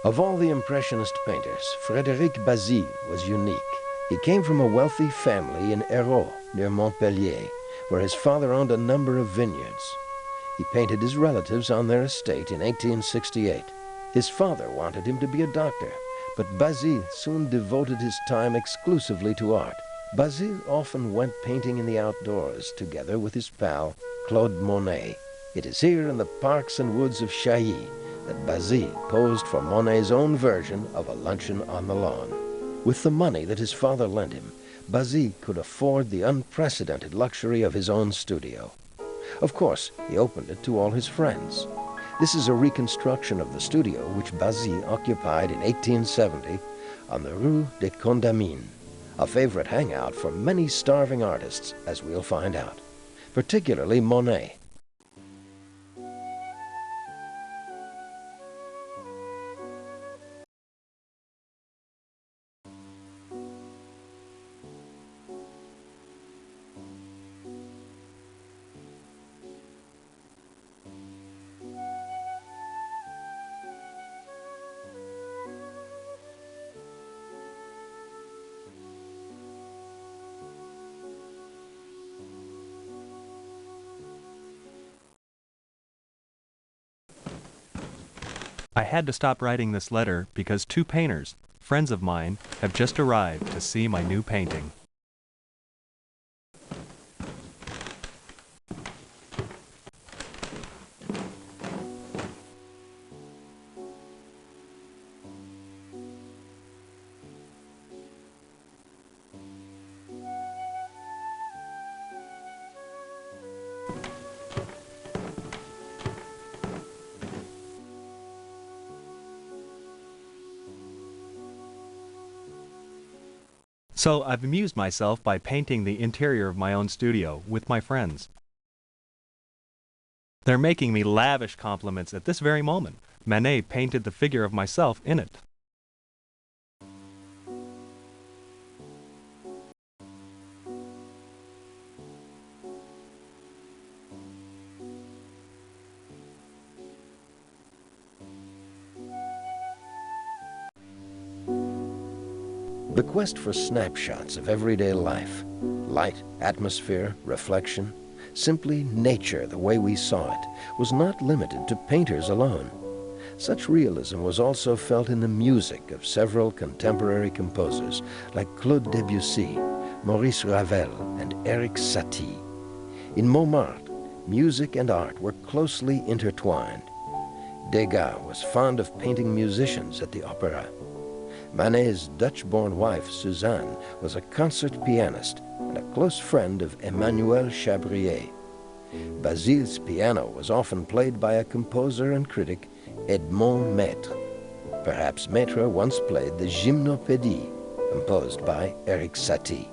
Of all the Impressionist painters, Frédéric Bazille was unique. He came from a wealthy family in Hérault, near Montpellier, where his father owned a number of vineyards. He painted his relatives on their estate in 1868. His father wanted him to be a doctor, but Bazille soon devoted his time exclusively to art. Bazille often went painting in the outdoors together with his pal, Claude Monet. It is here in the parks and woods of Chailly that Bazille posed for Monet's own version of a luncheon on the lawn. With the money that his father lent him, Bazille could afford the unprecedented luxury of his own studio. Of course, he opened it to all his friends. This is a reconstruction of the studio which Bazille occupied in 1870 on the Rue des Condamines, a favorite hangout for many starving artists, as we'll find out, particularly Monet. I had to stop writing this letter because two painters, friends of mine, have just arrived to see my new painting. So I've amused myself by painting the interior of my own studio with my friends. They're making me lavish compliments at this very moment. Manet painted the figure of myself in it. The quest for snapshots of everyday life, light, atmosphere, reflection, simply nature the way we saw it, was not limited to painters alone. Such realism was also felt in the music of several contemporary composers like Claude Debussy, Maurice Ravel, and Erik Satie. In Montmartre, music and art were closely intertwined. Degas was fond of painting musicians at the opera. Manet's Dutch-born wife, Suzanne, was a concert pianist and a close friend of Emmanuel Chabrier. Bazille's piano was often played by a composer and critic, Edmond Maître. Perhaps Maître once played the Gymnopédie, composed by Erik Satie.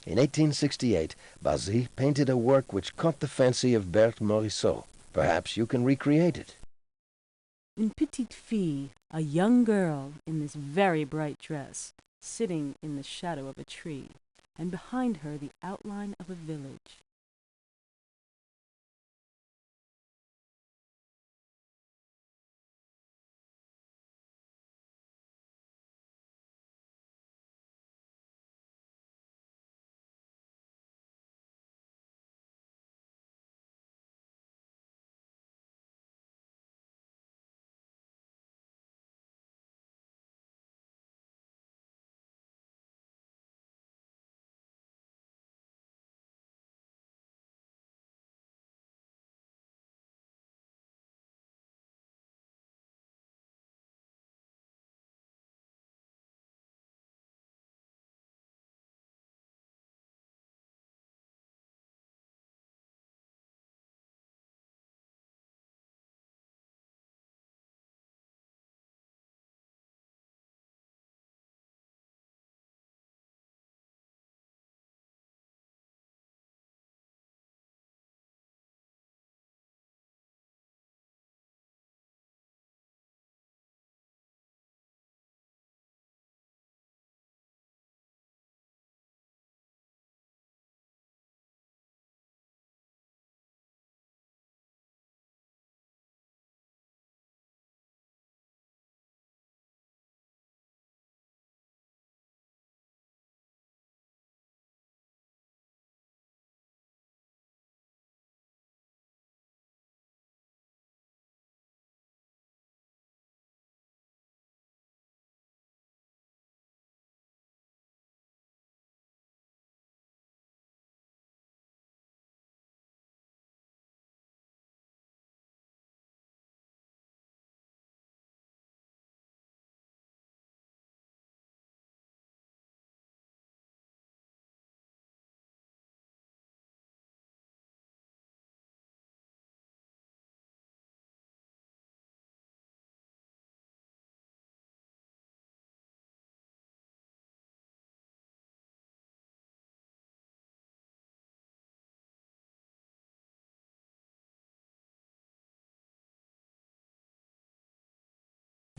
In 1868, Bazzi painted a work which caught the fancy of Berthe Morisot. Perhaps you can recreate it. Une petite fille, a young girl in this very bright dress, sitting in the shadow of a tree, and behind her the outline of a village.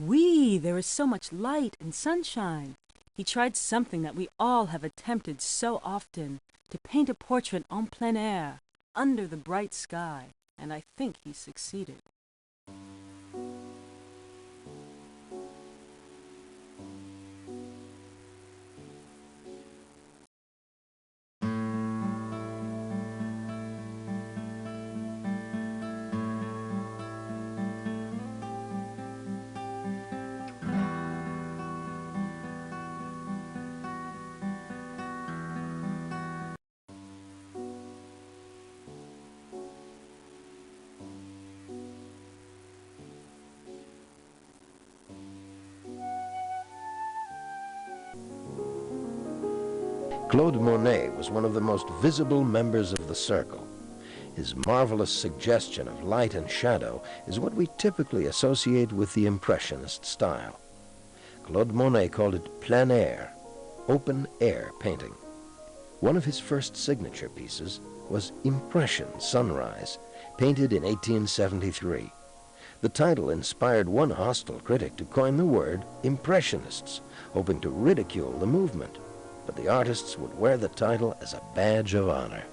Whee! There is so much light and sunshine. He tried something that we all have attempted so often, to paint a portrait en plein air, under the bright sky, and I think he succeeded. Claude Monet was one of the most visible members of the circle. His marvelous suggestion of light and shadow is what we typically associate with the Impressionist style. Claude Monet called it plein air, open air painting. One of his first signature pieces was Impression Sunrise, painted in 1873. The title inspired one hostile critic to coin the word Impressionists, hoping to ridicule the movement. But the artists would wear the title as a badge of honor.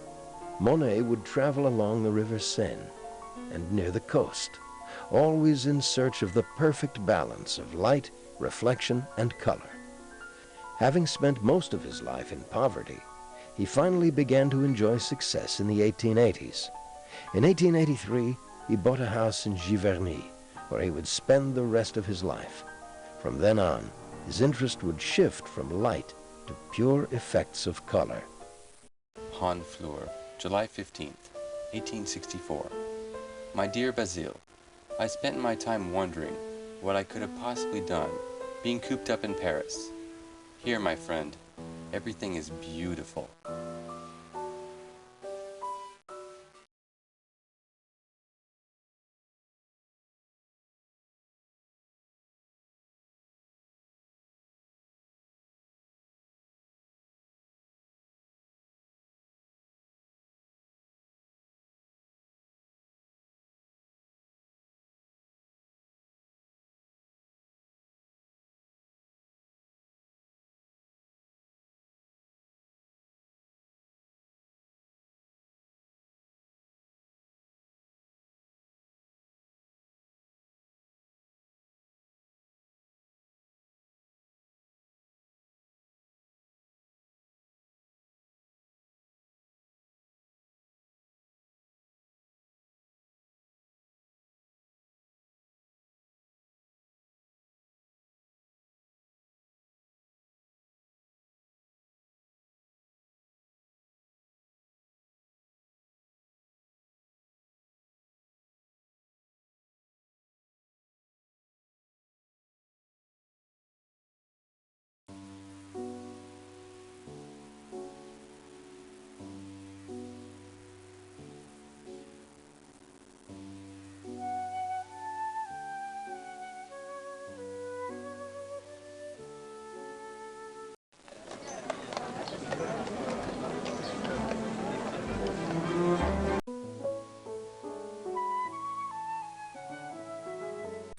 Monet would travel along the River Seine and near the coast, always in search of the perfect balance of light, reflection, and color. Having spent most of his life in poverty, he finally began to enjoy success in the 1880s. In 1883, he bought a house in Giverny, where he would spend the rest of his life. From then on, his interest would shift from light to pure effects of color. Honfleur, July 15th, 1864. My dear Basile, I spent my time wondering what I could have possibly done, being cooped up in Paris. Here, my friend, everything is beautiful.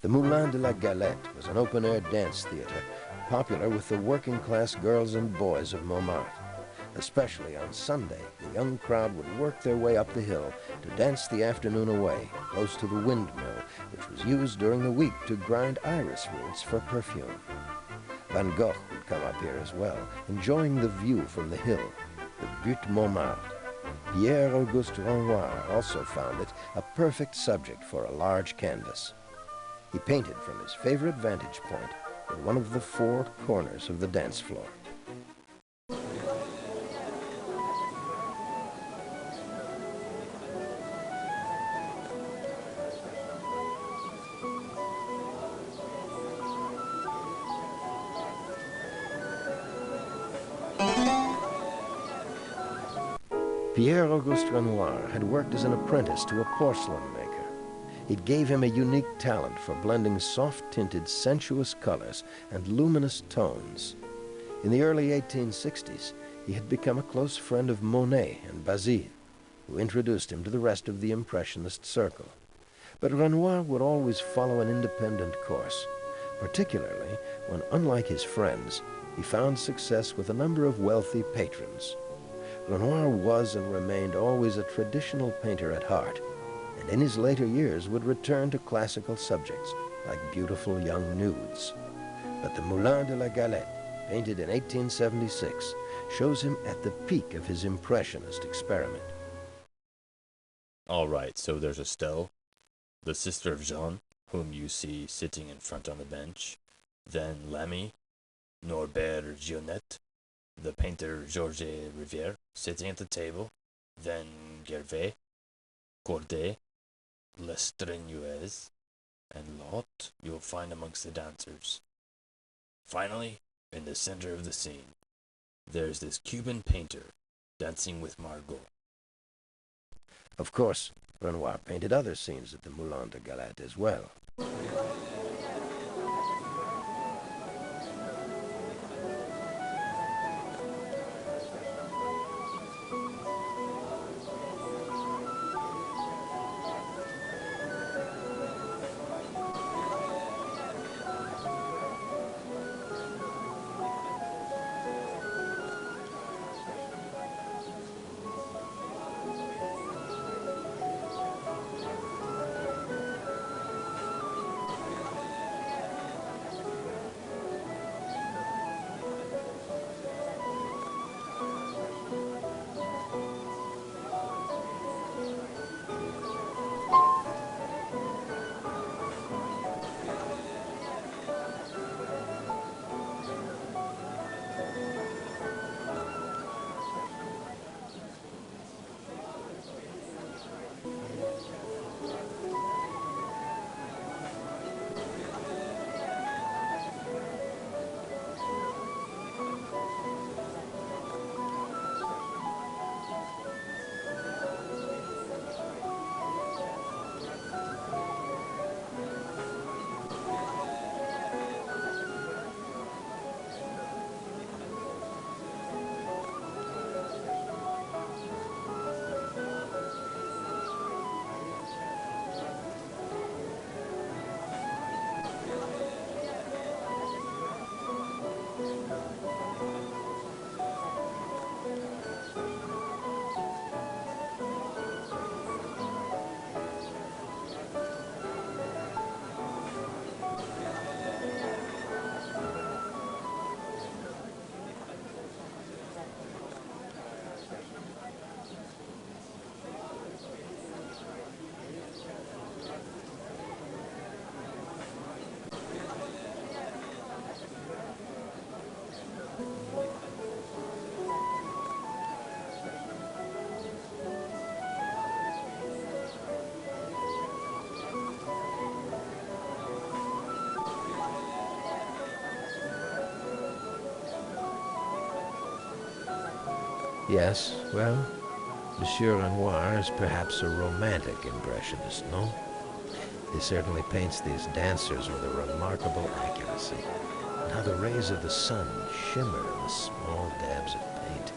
The Moulin de la Galette was an open-air dance theater popular with the working-class girls and boys of Montmartre. Especially on Sunday, the young crowd would work their way up the hill to dance the afternoon away, close to the windmill, which was used during the week to grind iris roots for perfume. Van Gogh would come up here as well, enjoying the view from the hill, the Butte Montmartre. Pierre-Auguste Renoir also found it a perfect subject for a large canvas. He painted from his favorite vantage point in one of the four corners of the dance floor. Pierre-Auguste Renoir had worked as an apprentice to a porcelain maker. It gave him a unique talent for blending soft-tinted, sensuous colors and luminous tones. In the early 1860s, he had become a close friend of Monet and Bazille, who introduced him to the rest of the Impressionist circle. But Renoir would always follow an independent course, particularly when, unlike his friends, he found success with a number of wealthy patrons. Renoir was and remained always a traditional painter at heart, and in his later years would return to classical subjects like beautiful young nudes. But the Moulin de la Galette, painted in 1876, shows him at the peak of his Impressionist experiment. All right, so there's Estelle, the sister of Jean, whom you see sitting in front on the bench, then Lamy, Norbert Gionnet, the painter Georges Rivière, sitting at the table, then Gervais, Corday, Lestrenuez, and Lot you'll find amongst the dancers. Finally, in the center of the scene, there's this Cuban painter dancing with Margot. Of course, Renoir painted other scenes at the Moulin de Galette as well. Yes, well, Monsieur Renoir is perhaps a romantic impressionist, no? He certainly paints these dancers with a remarkable accuracy, and how the rays of the sun shimmer in the small dabs of paint.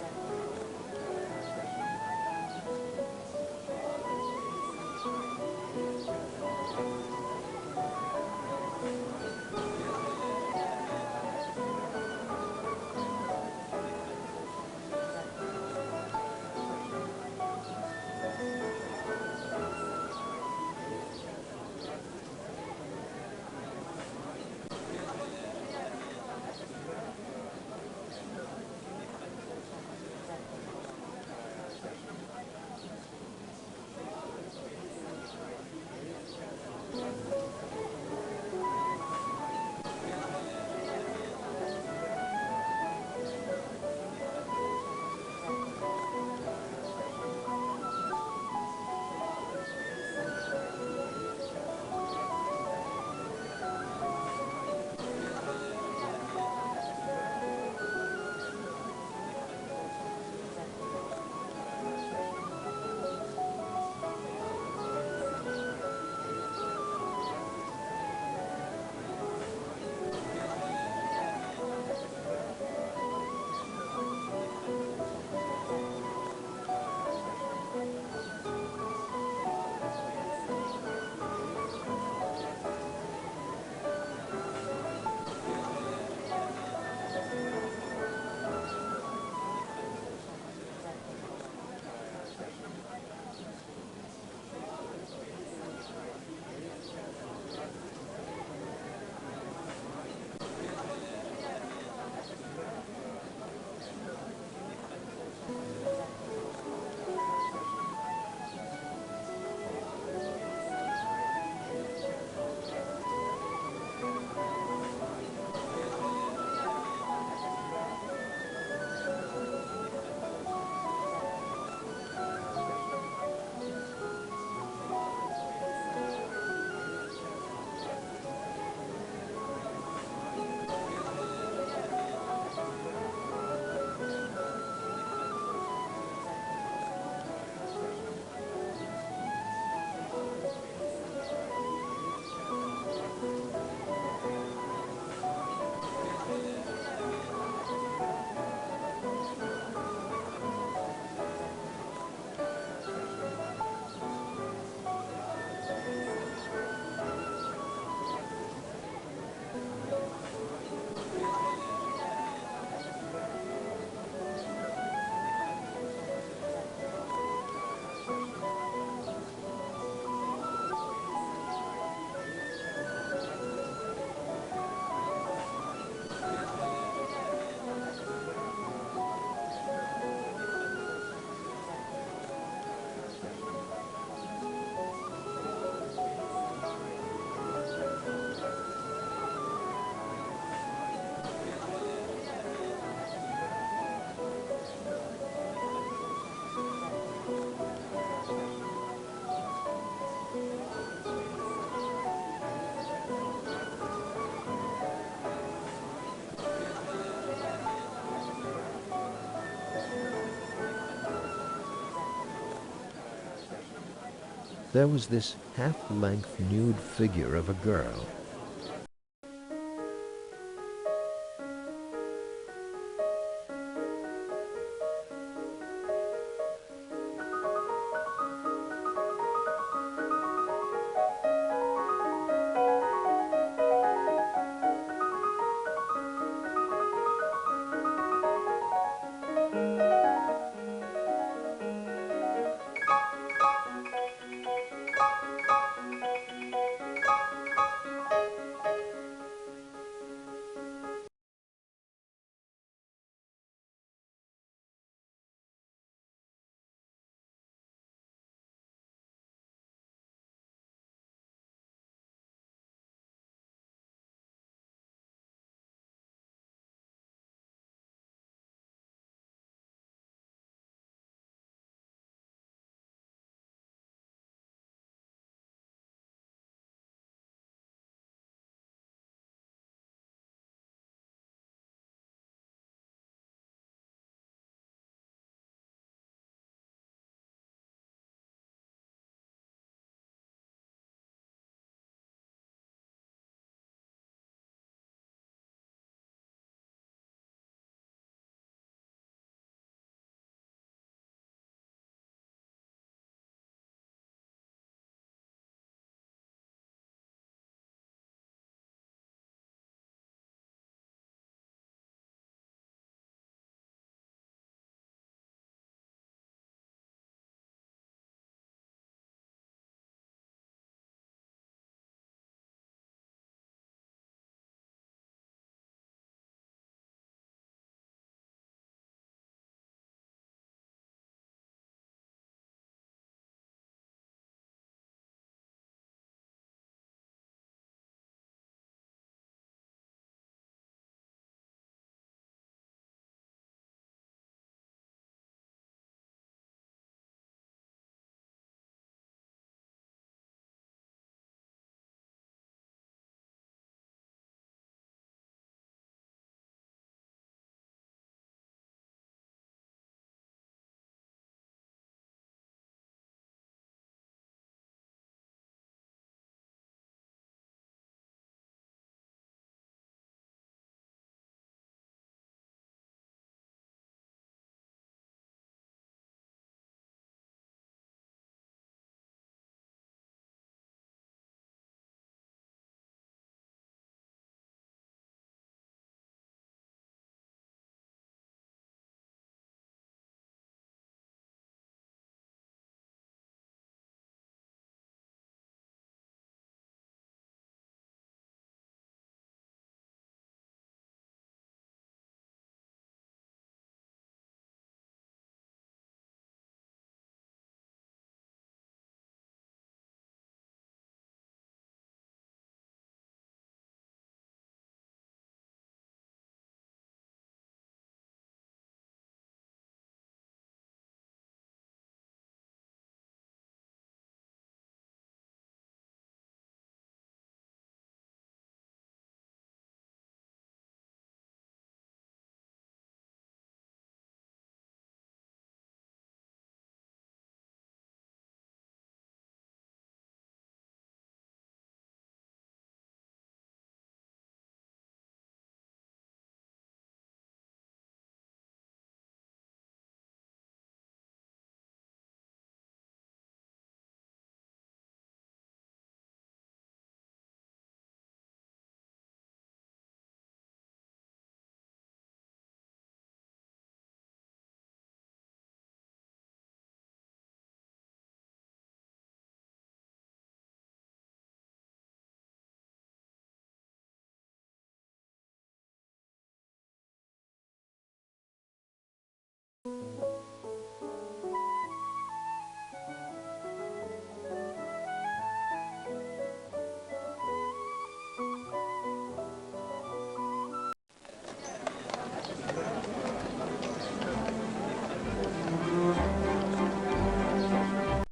there was this half-length nude figure of a girl.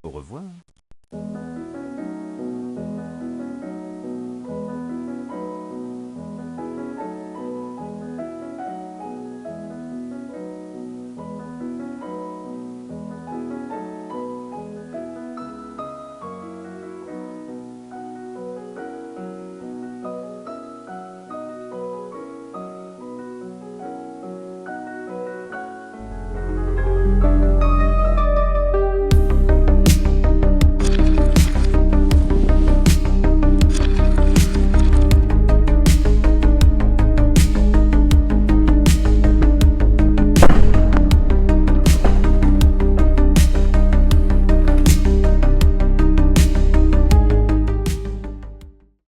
Au revoir.